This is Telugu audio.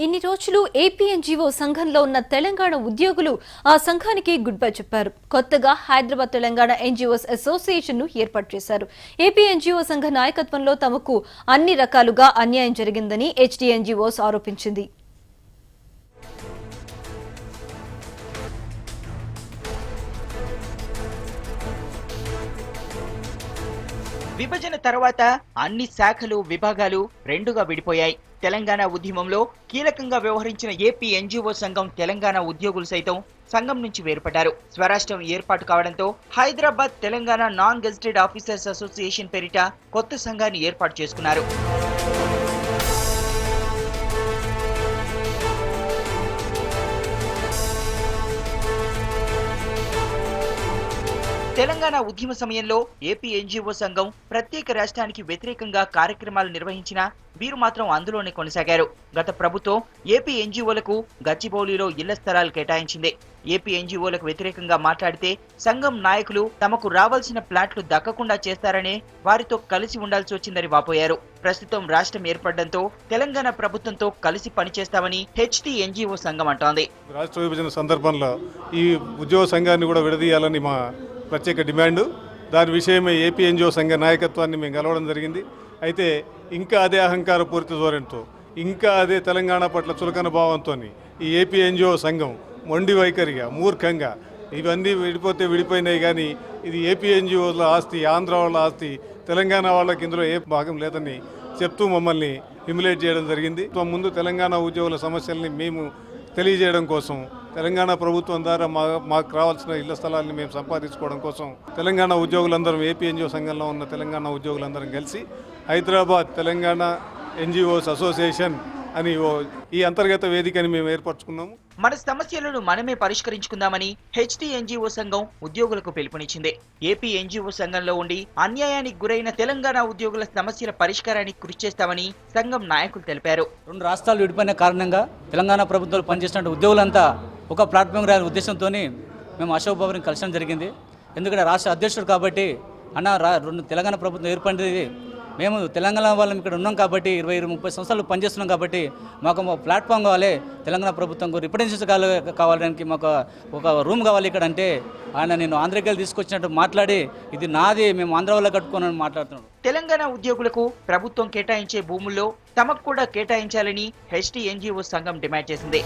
ఇన్ని రోజులు ఏపీ ఎన్జీఓ సంఘంలో ఉన్న తెలంగాణ ఉద్యోగులు ఆ సంఘానికి గుడ్ బై చెప్పారు. కొత్తగా హైదరాబాద్ తెలంగాణ ఎన్జీఓస్ అసోసియేషన్ ను ఏర్పాటు చేశారు. ఏపీ ఎన్జీఓ సంఘ నాయకత్వంలో తమకు అన్ని రకాలుగా అన్యాయం జరిగిందని హెచ్డీ ఎన్జీఓస్ ఆరోపించింది. విభజన తర్వాత అన్ని శాఖలు విభాగాలు రెండుగా విడిపోయాయి. తెలంగాణ ఉద్యమంలో కీలకంగా వ్యవహరించిన ఏపీ ఎన్జీఓ సంఘం తెలంగాణ ఉద్యోగులు సైతం సంఘం నుంచి వేర్పడ్డారు. స్వరాష్ట్రం ఏర్పాటు కావడంతో Hyderabad Telangana non gazetted officers association పేరిట కొత్త సంఘాన్ని ఏర్పాటు చేసుకున్నారు. తెలంగాణ ఉద్యమ సమయంలో ఏపీ ఎన్జీఓ సంఘం ప్రత్యేక రాష్ట్రానికి వ్యతిరేకంగా కార్యక్రమాలు నిర్వహించినా వీరు మాత్రం అందులోనే కొనసాగారు. గత ప్రభుత్వం ఏపీ ఎన్జీఓలకు గచ్చిబౌలిలో ఇళ్ల స్థలాలు కేటాయించింది. ఏపీ ఎన్జీఓలకు వ్యతిరేకంగా మాట్లాడితే సంఘం నాయకులు తమకు రావాల్సిన ప్లాట్లు దక్కకుండా చేస్తారనే వారితో కలిసి ఉండాల్సి వచ్చిందని వాపోయారు. ప్రస్తుతం రాష్ట్రం ఏర్పడడంతో తెలంగాణ ప్రభుత్వంతో కలిసి పనిచేస్తామని హెచ్డీ ఎన్జీఓ సంఘం అంటోంది. రాష్ట్ర విభజన సందర్భంలో ఈ ఉద్యోగ సంఘాన్ని కూడా విడదీయాలని మా ప్రత్యేక డిమాండు. దాని విషయమే ఏపీ ఎన్జీఓ సంఘ నాయకత్వాన్ని మేము కలవడం జరిగింది. అయితే ఇంకా అదే అహంకార పూరిత ధోరణితో, ఇంకా అదే తెలంగాణ పట్ల చులకన భావంతో ఈ ఏపీ ఎన్జీఓ సంఘం మొండి వైఖరిగా, మూర్ఖంగా ఇవన్నీ విడిపోయినాయి. కానీ ఇది ఏపీ ఎన్జీఓల ఆస్తి, ఆంధ్ర వాళ్ళ ఆస్తి, తెలంగాణ వాళ్ళకి ఇందులో ఏ భాగం లేదని చెప్తూ మమ్మల్ని హ్యూమిలేట్ చేయడం జరిగింది. ముందు తెలంగాణ ఉద్యోగుల సమస్యల్ని మేము తెలియజేయడం కోసం, తెలంగాణ ప్రభుత్వం ద్వారా మాకు రావాల్సిన ఇళ్ల స్థలాన్ని మేము సంపాదించుకోవడం కోసం తెలంగాణ ఉద్యోగులందరం, ఏపీ ఎన్జీఓ సంఘంలో ఉన్న తెలంగాణ ఉద్యోగులందరం కలిసి హైదరాబాద్ తెలంగాణ ఎన్జీఓస్ అసోసియేషన్ అని ఈ అంతర్గత వేదికని మేము ఏర్పరచుకున్నాము. మన సమస్యలను మనమే పరిష్కరించుకుందామని హెచ్డీ ఎన్జీఓ సంఘం ఉద్యోగులకు పిలుపునిచ్చింది. ఏపీ ఎన్జీఓ సంఘంలో ఉండి అన్యాయానికి గురైన తెలంగాణ ఉద్యోగుల సమస్యల పరిష్కారానికి కృషి చేస్తామని సంఘం నాయకులు తెలిపారు. రెండు రాష్ట్రాలు విడిపోయిన కారణంగా తెలంగాణ ప్రభుత్వాలు పనిచేసిన ఉద్యోగులంతా ఒక ప్లాట్ఫామ్ రాని ఉద్దేశంతో మేము అశోక్ బాబుని కలిసడం జరిగింది. ఎందుకంటే రాష్ట్ర అధ్యక్షుడు కాబట్టి రెండు తెలంగాణ ప్రభుత్వం ఏర్పడింది. మేము తెలంగాణ వాళ్ళం ఇక్కడ ఉన్నాం కాబట్టి 20-30 సంవత్సరాలు పనిచేస్తున్నాం కాబట్టి మాకు ప్లాట్ఫామ్ కావాలి, తెలంగాణ ప్రభుత్వం రిప్రజెంటేటివ్స్ కావాలని మాకు ఒక రూమ్ కావాలి ఇక్కడ అంటే నేను ఆంధ్రకేళి తీసుకొచ్చినట్టు మాట్లాడి ఇది నాది, మేము ఆంధ్ర వల్ల కట్టుకోనని మాట్లాడుతున్నాడు. తెలంగాణ ఉద్యోగులకు ప్రభుత్వం కేటాయించే భూముల్లో తమకు కూడా కేటాయించాలని హెచ్డీ ఎన్జీఓ సంఘం డిమాండ్ చేసింది.